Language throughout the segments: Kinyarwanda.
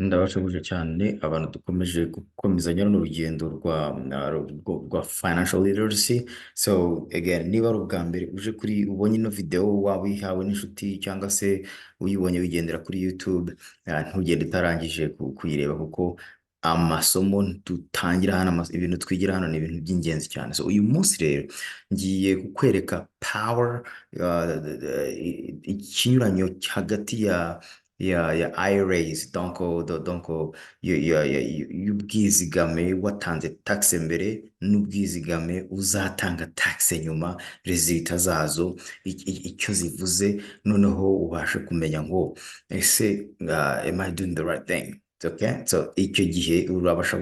Ndabashubuje cyane abantu dukomeje gukomezanya n'urugendo rwa financial literacy. So again, niba ari ubwa mbere uje kuri ubonye ino video, waba uyihawe n'inshuti cyangwa se uyibonye wigendera kuri YouTube, ntugende utarangije kuyireba, kuko amasomo dutangira hano, ibintu twigira hano ni ibintu by'ingenzi cyane. So uyu munsi rero ngiye kukwereka power, ikinyuranyo hagati ya IRAs, donc y'ubwizigame watanze taxe mbere n'ubwizigame uzatanga taxe nyuma, resulta zazo icyo zivuze, noneho ubashe kumenya ngo ese am I doing the right thing? Okay, so icyo gihe urabasha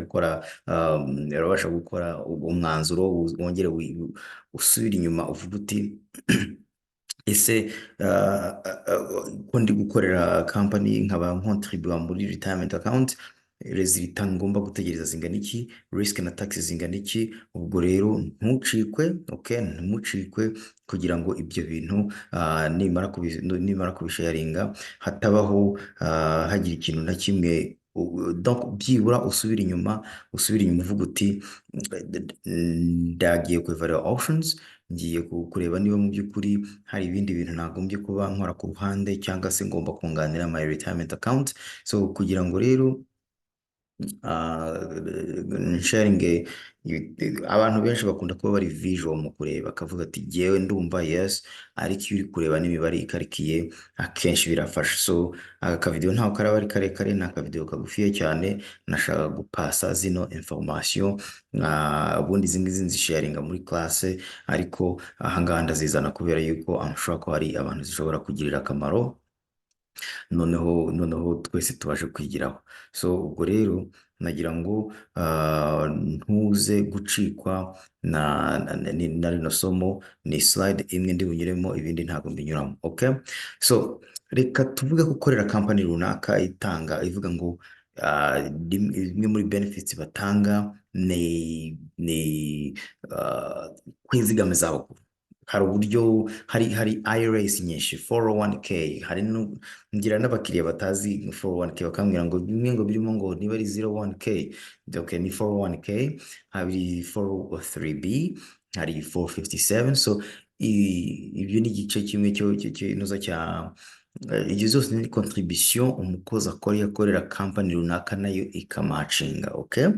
gukora umwanzuro, wongere usubira inyuma uvuga uti ese ko ndi gukorera company nkaba nkontribuwa muri retirement account, resulta ngomba gutegereza zingana iki, risk na taxes zingana iki? Ubwo rero ntucikwe, okay, ntucikwe, kugira ngo ibyo bintu nimara kubisharinga hatabaho hagira ikintu na kimwe, donc byibura usubira inyuma uvuga uti ndagiye kuevaluate options, ngiye kureba niba mu by'ukuri hari ibindi bintu nagombye kuba nkora ku ruhande, cyangwa se ngomba kunganira my retirement account. So kugira ngo rero sharing, abantu benshi bakunda kuba bari visual mu kureba, akavuga ati jyewe ndumva yes, ariko iyo uri kureba n'imibare ikarikiye akenshi birafasha. So aka video ntaho karaba ari karekare, ni akavideo kagufiye cyane, nashaka gupasa zino information, ubundi izi nzisharinga muri classe, ariko ahangaha ndazizana kubera yuko amashobora ko hari abantu zishobora kugirira akamaro, noneho twese tubashe kwigiraho. So ubwo rero nagira ngo ntuze gucikwa na rino somo, ni slide imwe ndi bunyuremo, ibindi ntabwo mbinyuramo. Okay, so reka tuvuge ko ukorera company runaka ivuga ngo imwe muri benefits batanga ni kwizigama izabukuru. Hari uburyo, hari IRAs nyinshi, 401K, ngira n'abakiriya batazi 401K bakambwira ngo bimwe ngo birimo ngo niba ari 01K, okay, ni 401K, hari 403B, hari 457. So ibyo ni igice kimwe cy'inoza cya ibyo zose ni contribution umukozi akorera company runaka, nayo ikamacinga. Okay,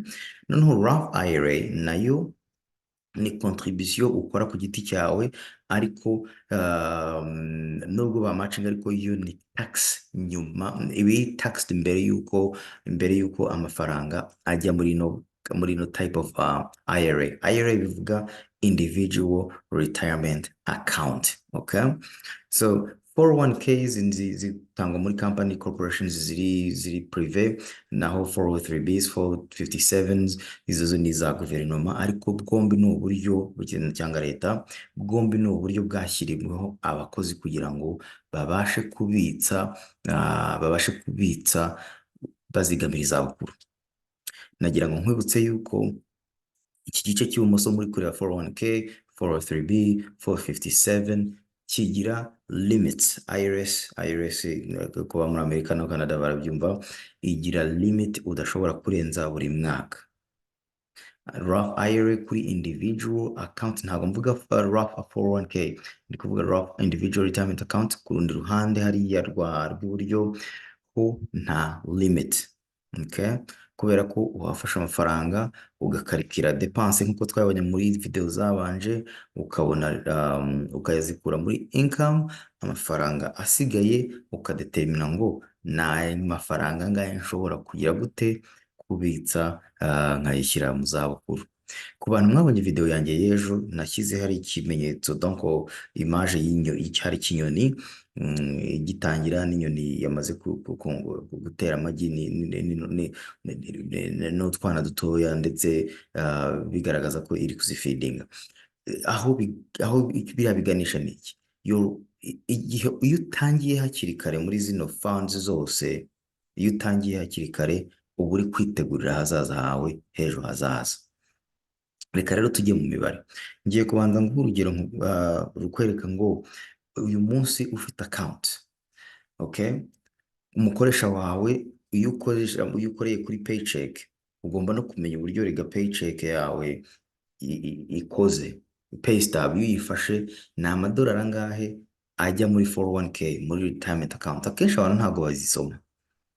noneho Roth IRA nayo ni contribution ukora ku giti cyawe, ariko nubwo bamacinga, ariko yo ni tax nyuma, ibi taxed mbere yuko amafaranga ajya muri no type of IRA. IRA bivuga individual retirement account. Okay, so 401Ks zitangwa muri company corporations ziri prive, naho 403Bs, 457s izo ni za guverinoma, ariko bwombi ni uburyo cyangwa leta, bwombi ni uburyo bwashyiriweho abakozi kugira ngo babashe kubitsa bazigamira izabukuru. Nagira ngo nkwibutse yuko iki gice cy'ibumoso muri kureba 401K, 403B, 457 kigira limits. IRS kuba muri Amerika no Canada barabyumva, igira limit udashobora kurenza buri mwaka. Roth IRA kuri individual account, ntabwo mvuga Roth 401K, ndi kuvuga Roth individual retirement account. Ku rundi ruhande hariya rw'iburyo ho nta limit. Okay, kubera ko wafashe amafaranga ugakarikira depense nk'uko twabonye muri video zabanje, ukabona ukayazikura muri income, amafaranga asigaye ukadetermina ngo na mafaranga angahe nshobora kugira gute kubitsa nkayishyira mu zabukuru. Ku bantu mwabonye video yanjye y'ejo, nashyize hari ikimenyetso, donc image y'icyari cy'inyoni gitangira, n'inyoni yamaze gutera amagi n'utwana dutoya, ndetse bigaragaza ko iri kuzifeedinga. Aho biriya biganisha ni iki? Iyo utangiye hakiri kare muri zino funds zose, iyo utangiye hakiri kare uba uri kwitegurira ahazaza hawe h'ejo hazaza. Reka rero tujye mu mibare. Ngiye kubanza nguha urugero rukwereka ngo uyu munsi ufite account, okay, umukoresha wawe iyo ukoreye kuri paycheck ugomba no kumenya uburyo rega paycheck yawe ikoze. Pay stub iyo uyifashe ni amadolari angahe ajya muri 401K, muri retirement account. Akenshi abantu ntabwo bazisoma,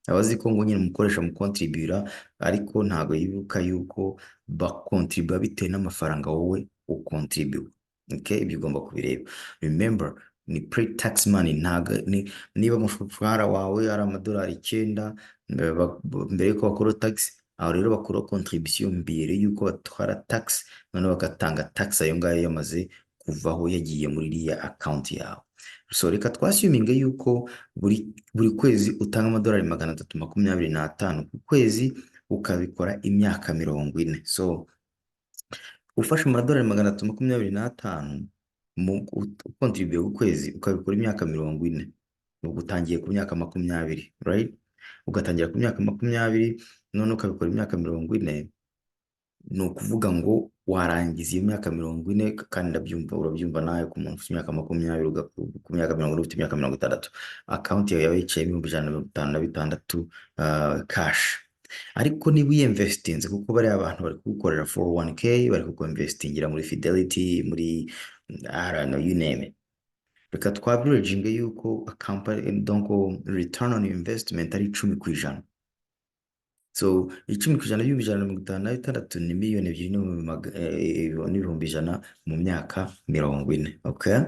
abazi ko ngo nyine umukoresha mu contribura, ariko ntabwo yibuka yuko bakontribua bitewe n'amafaranga wowe ukontribua. Okay, ibyo ugomba kubireba. Remember, ni pre-tax money. Ntabwo niba umushahara wawe ari amadolari 9 mbere yuko bakora tax, aho rero bakora contribution mbere yuko batwara tax, none bagatanga tax ayo ngayo yamaze kuvaho yagiye muri iriya account yawe. So reka twashyuminge yuko buri kwezi utanga amadolari 325 ku kwezi, ukabikora imyaka 40. So ufashe amadolari 325 mu ukontribuye ku kwezi, ukabikora imyaka 40, ubwo utangiye ku myaka 20, right? Ugatangira ku myaka 20 none ukabikora imyaka 40, ni ukuvuga ngo warangiza iyo myaka 40, kandi ndabyumva, urabyumva nawe ku muntu ufite imyaka 20, ku myaka 40 ufite imyaka 60, account yawe yicaye 156 cash. Ariko niba uyinvestinze, kuko bari abantu bari kugukorera 401K, bari kuguinvestingira muri Fidelity, muri I don't know, you name it. Reka twabyurejinge yuko donc return on investment ari 10%. So 10% y'ibihumbi 156 ni miliyoni 2,100,000 mu myaka 40. Okay,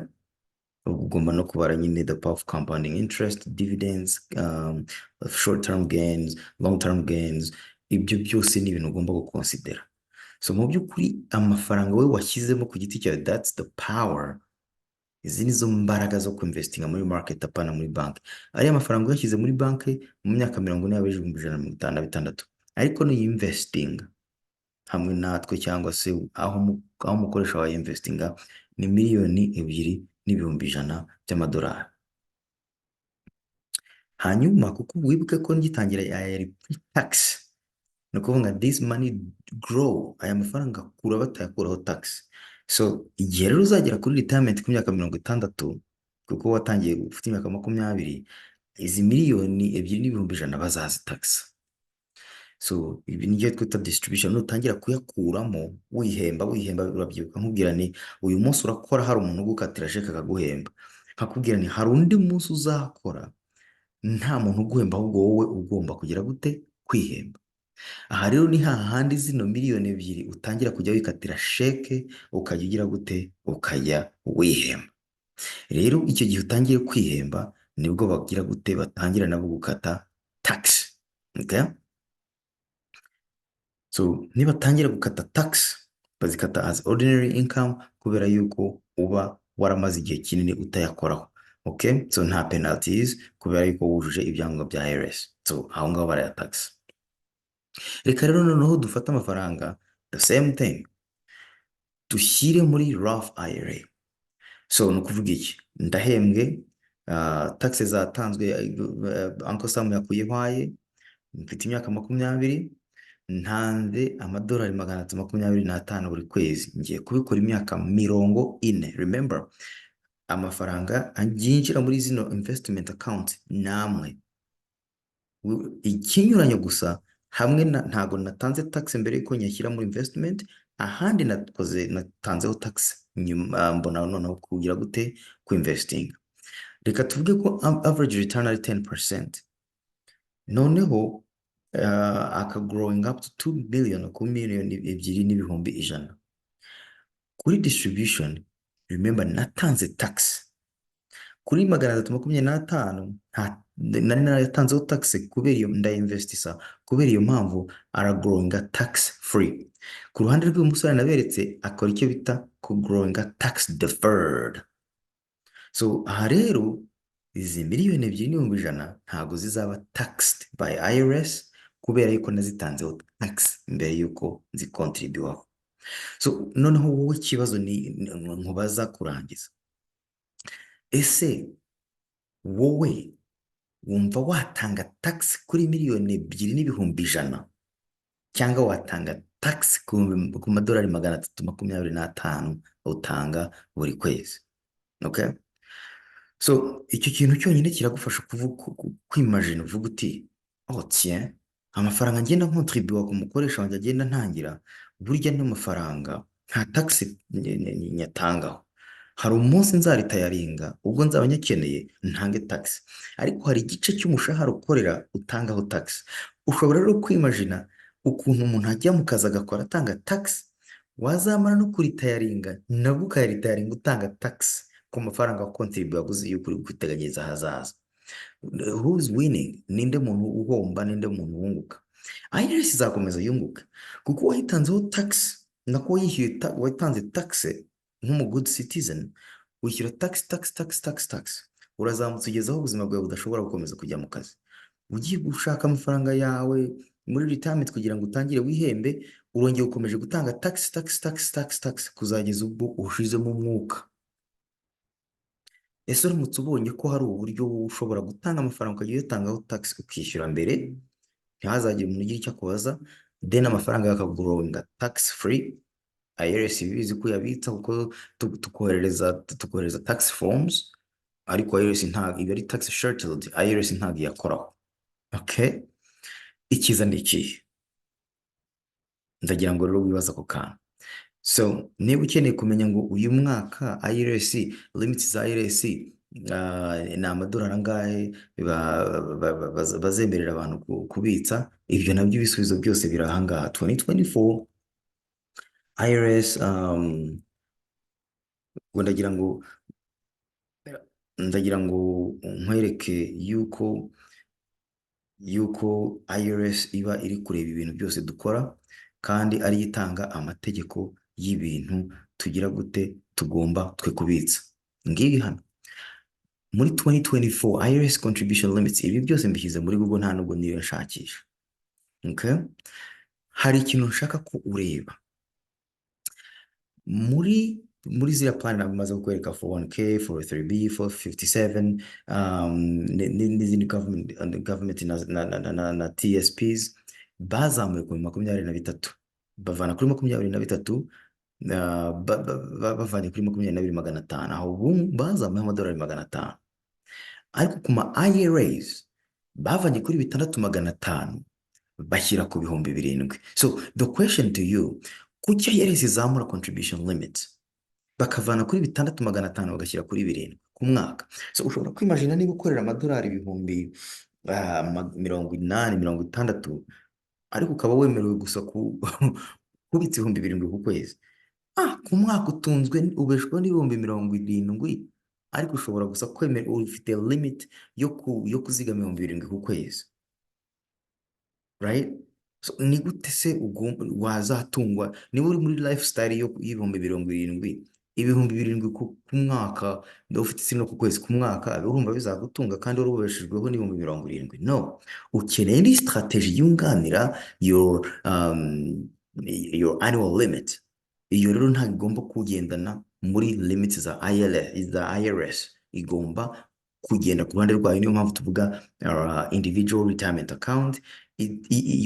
ugomba no kubara nyine the power of compounding interest, dividends, short term gains, long term gains. Ibyo byose ni ibintu ugomba gukonsidera. So mu by'ukuri amafaranga we washyizemo ku giti cyawe, that's the power. Izi nizo mbaraga zo kuinvestinga muri market, apana muri banki. Ariya mafaranga uyashyize muri banki mu myaka 40 yabeje 156, ariko no investing hamwe natwe cyangwa se aho umukoresha wa investinga ni 2,200,000 by'amadolari. Hanyuma kuko wibuke ko ngitangira yari tax, no kuvuga this money grow, aya mafaranga kura batayakuraho tax. So igihe rero uzagera kuri retirement ku myaka 60, kuko watangiye ufite imyaka 20, izi 2,200,000 bazazi tax. So ibi ngiye twita distribution. Nutangira kuyakuramo wihemba urabyibuka nkubwira ni uyu munsi urakora, hari umuntu ugukatira sheke akaguhemba, nkakubwira ni hari undi munsi uzakora nta muntu uguhemba, ahubwo wowe ugomba kugira gute kwihemba. Aha rero ni hahandi zino 2,000,000 utangira kujya wikatira sheke, ukajya ugira gute, ukajya wihemba. Rero icyo gihe utangiye kwihemba nibwo bagira gute, batangira nabo gukata tax. Okay, so niba tangira gukata tax, bazikata as ordinary income kubera yuko uba waramaze igihe kinini utayakoraho. Okay, so nta penalties kubera yuko wujuje ibyangombwa bya IRS. So aho ngaho baraya tax. Reka rero noneho dufata amafaranga, the same thing, dushyire muri ROTH IRA. So ni ukuvuga iki? Ndahembwe, tax zatanzwe, Uncle Sam yakuyihwaye, mfite imyaka 20, ntanze amadolari 325 buri kwezi, ngiye kubikora imyaka 40. Remember, amafaranga yinjira muri zino investment account namwe, ikinyuranyo gusa hamwe ntago natanze tax mbere yuko nyashyira muri investment, ahandi natanzeho tax nyuma, mbona noneho kugira gute ku investing. Reka tuvuge ko average return ari 10%, noneho growing up to 2 billion, ku 2,200,000. Kuri distribution, remember natanze tax kuri 325, nari naratanzeho tax kubera iyo ndainvestisa, kubera iyo mpamvu growing tax free. Ku ruhande rw'umusore naberetse akora icyo bita growing tax deferred. So aha rero izi 2,200,000 ntabwo zizaba taxed by IRS kubera yuko nazitanzeho tax mbere yuko nzikontribuwaho. So noneho wowe ikibazo ni nkubaza kurangiza, ese wowe wumva watanga tax kuri 2,200,000 cyangwa watanga tax ku madolari 325 utanga buri kwezi? Okay, so icyo kintu cyonyine kiragufasha kwimagine, uvuga uti oh tiens, amafaranga ngenda nkontribuwa ku mukoresha wanjye agenda ntangira, burya n'amafaranga nta taxi nyatangaho. Hari umunsi nzaritayaringa ubwo nzaba nyakeneye ntange taxi, ariko hari igice cy'umushahara ukorera utangaho taxi. Ushobora rero kwimajina ukuntu umuntu ajya mu kazi agakora atanga taxi, wazamara no kuritayaringa nabwo ukayaritayaringa utanga taxi ku mafaranga wakontribuye waguze iyo uri kwiteganyiriza ahazaza. Who's winning? Ninde muntu uhomba, ninde muntu wunguka? IRS izakomeza yunguka kuko wayitanzeho tax, nako wayitanze tax nk'umu good citizen, wishyura tax. Urazamutse ugeze aho ubuzima bwawe budashobora gukomeza kujya mu kazi. Ugiye gushaka amafaranga yawe muri retirement kugira ngo utangire wihembe, urongeye ukomeje gutanga tax kuzageza ubwo ushizemo umwuka. Ese uramutse ubonye ko hari uburyo ushobora gutanga amafaranga ukajya uyatangaho tax ukishyura mbere, ntihazagire umuntu ugira icyo akubaza, then amafaranga yakagurowinga tax free. IRS ibizi ko yabitsa kuko tukohereza tax forms, ariko IRS ntabwo iba ari tax sheltered, IRS ntabwo iyakoraho. Okay, ikiza ni ikihe? Ndagira ngo rero wibaza ako kantu. So niba ukeneye kumenya ngo uyu mwaka IRS limits za IRS ni amadolari angahe bazemerera abantu kubitsa, ibyo nabyo ibisubizo byose biri ahangaha. 2024 IRS ngo ndagira ngo nkwereke yuko IRS iba iri kureba ibintu byose dukora, kandi ariyo itanga amategeko y'ibintu tugira gute tugomba twe kubitsa. Ngibi hano muri 2024 IRS contribution limits, ibi byose mbishyize muri Google, nta nubwo niyo nshakisha. Okay, hari ikintu nshaka ko ureba muri ziriya plan namaze kukwereka 401K, 403B, 457 n'izindi government na TSPs bazamuye ku 23, bavana kuri 23 bavanye kuri 22,500, aho ubu bazamuye amadolari 500. Ariko ku ma IRAs bavanye kuri 6,500 bashyira ku 7,000. So the question to you, kuki IRS izamura contribution limits bakavana kuri 6,500 bagashyira kuri 7,000 ku mwaka? So ushobora kwimagina niba ukorera amadolari 80,60, ariko ukaba wemerewe gusa kubitsa 7,000 ku kwezi. Ku mwaka utunzwe ubeshwaho n'ibihumbi 70, ariko ushobora gusa kwemera, ufite limit yo kuzigama 7,000 ku kwezi, right? So ni gute se wazatungwa niba uri muri lifestyle y'ibihumbi 70,000, ibihumbi 7,000 ku mwaka, ufite isi no ku kwezi, ku mwaka urumva bizagutunga kandi urubeshejweho n'ibihumbi 70? No, ukeneye indi strategy yunganira your annual limit. Iyo rero ntabwo igomba kugendana muri limits za IRS, igomba kugenda ku ruhande rwayo. Niyo mpamvu tuvuga individual retirement account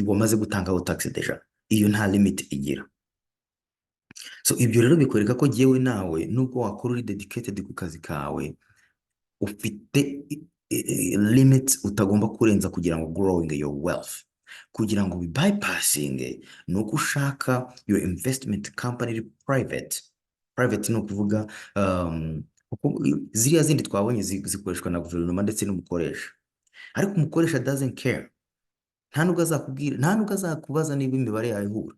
wamaze gutangaho tax deja, iyo nta limit igira. So ibyo rero bikwereka ko jyewe nawe nubwo wakora uri dedicated ku kazi kawe, ufite limits utagomba kurenza kugira ngo growing your wealth. Kugira ngo bypassing nuko ushaka your investment company private ni ukuvuga ziriya zindi twabonye zikoreshwa na guverinoma ndetse n'umukoresha, ariko umukoresha doesn't care. Nta nubwo azakubwira, nta nubwo azakubaza niba imibare yawe ihura.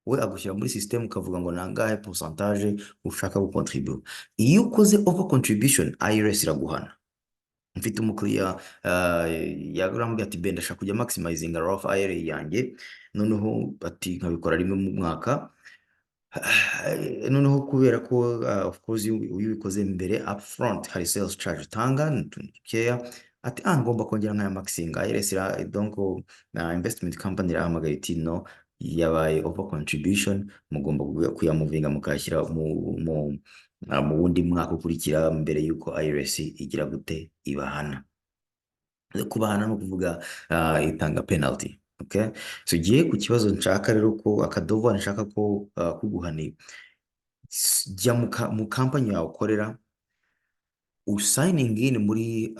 We agushyira muri system ukavuga ngo nangahe percentage ushaka gucontribute. Iyo ukoze over contribution, IRS iraguhana. Mfite umukiriya yarambwiye ati benda ndashaka kujya maximizing ROTH IRA yanjye, noneho ati nkabikora rimwe mu mwaka. Noneho kubera ko of course iyo ubikoze mbere upfront hari sales charge utanga keya, ati ngomba kongera nkaya maxing IRS donc investment company irahamagara iti no, yabaye over contribution, mugomba kuyamuvinga mukashyira mu wundi mwaka ukurikira mbere yuko IRS igira gute ibahana. Kubahana no kuvuga itanga penalty. Okay, so giye ku kibazo nshaka rero ko akadovo nshaka ko kuguhani, jya mu company yawe ukorera, usigning in muri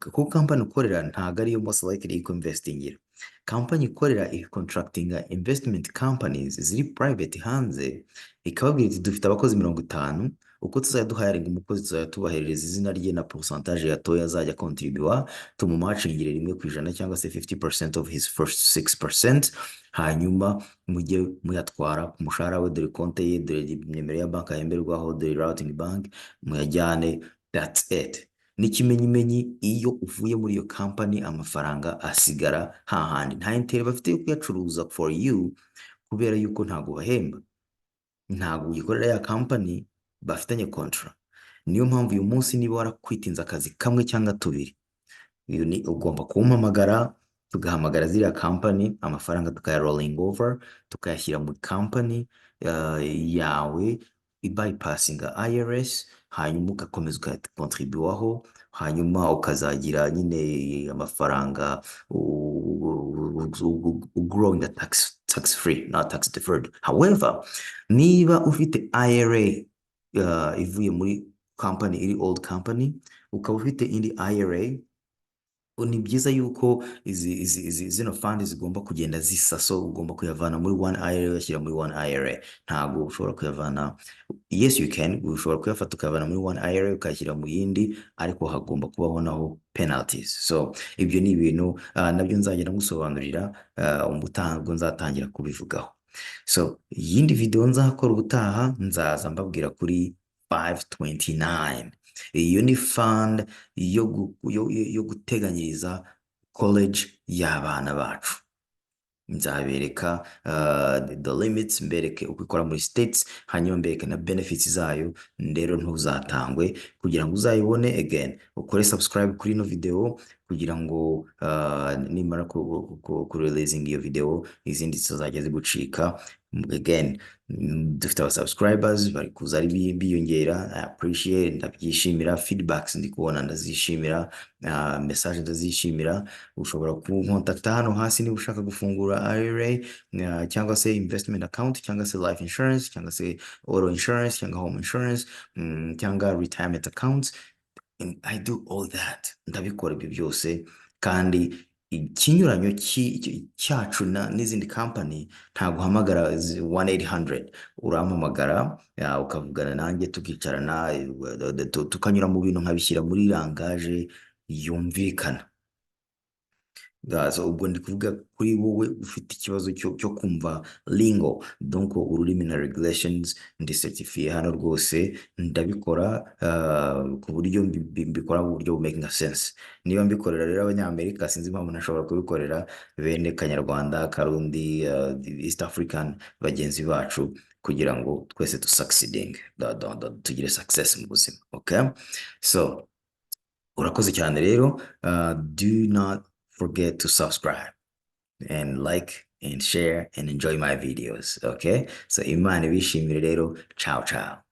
kuko company ukorera ntabwo ariyo most likely ko investingira. Company ikorera contractinga investment companies ziri private hanze, ikababwira iti dufite abakozi 50, uko tuzajya duhayaringa umukozi tuzajya tubaherereza izina rye na pourcentage yatoya azajya contribua, tumumacingire 1% cyangwa se 50% of his first 6%, hanyuma mujye muyatwara ku mushahara we, dore konte ye, dore nimero ya banki yemberwaho, dore routing bank, muyajyane. That's it. N'ikimenyimenyi iyo uvuye muri iyo company amafaranga asigara hahandi, nta intere bafite yo kuyacuruza for you, kubera yuko ntabwo bahemba, ntabwo ugikorera ya company bafitanye contract. Niyo mpamvu uyu munsi niba warakwitinze akazi kamwe cyangwa tubiri, ugomba kumpamagara, tugahamagara ziriya company, amafaranga tukaya rolling over, tukayashyira muri company yawe bypassinga IRS, hanyuma ugakomeza ukakontribuwaho, hanyuma ukazagira nyine amafaranga growing the tax free, not tax deferred. However, niba ufite IRA ivuye muri company iri old company, ukaba ufite indi IRA, ni byiza yuko zino fund zigomba kugenda zisa, so ugomba kuyavana muri one IRA uyashyira muri one IRA. Ntabwo ushobora kuyavana, yes you can, ushobora kuyafata ukayavana muri one IRA ukayashyira mu yindi, ariko hagomba kubaho naho penalties. So ibyo ni ibintu nabyo nzagenda ngusobanurira ubwo nzatangira kubivugaho. So yindi video nzakora ubutaha nzaza mbabwira kuri 529. Iyo ni fund yo guteganyiriza college y'abana bacu. Nzabereka the limits, mbereke uko ikora muri states, hanyuma mbereke na benefits zayo. Rero ntuzatangwe, kugira ngo uzayibone again ukore subscribe kuri ino video, kugira ngo nimara ku releasing iyo video izindi zizajya zigucika. Again, dufite aba subscribers bari kuza ari biyongera, I appreciate, ndabyishimira, feedbacks ndi kubona ndazishimira, message ndazishimira. Ushobora kunkontakta hano hasi niba ushaka gufungura IRA cyangwa se investment account, cyangwa se life insurance, cyangwa se auto insurance, cyangwa home insurance, cyangwa retirement accounts. And I do all that, ndabikora ibyo byose. Kandi ikinyuranyo cyacu n'izindi company, ntabwo uhamagara 1-800, urampamagara ukavugana nanjye, tukicarana tukanyura mu bintu nkabishyira muri langage yumvikana. So ubwo ndi kuvuga kuri wowe ufite ikibazo cyo kumva lingo, donc ururimi na regulations, ndi certifié hano rwose, ndabikora ku buryo mbikora mu buryo making sense. Niba mbikorera rero abanyamerika, sinzi impamvu nashobora kubikorera bene kanyarwanda, karundi, East African bagenzi bacu, kugira ngo twese tu succeeding, tugire success mu buzima. Okay, so urakoze cyane rero. Do not forget to subscribe and like and share and enjoy my videos. Okay, so Imana ibishimire rero. Ciao ciao.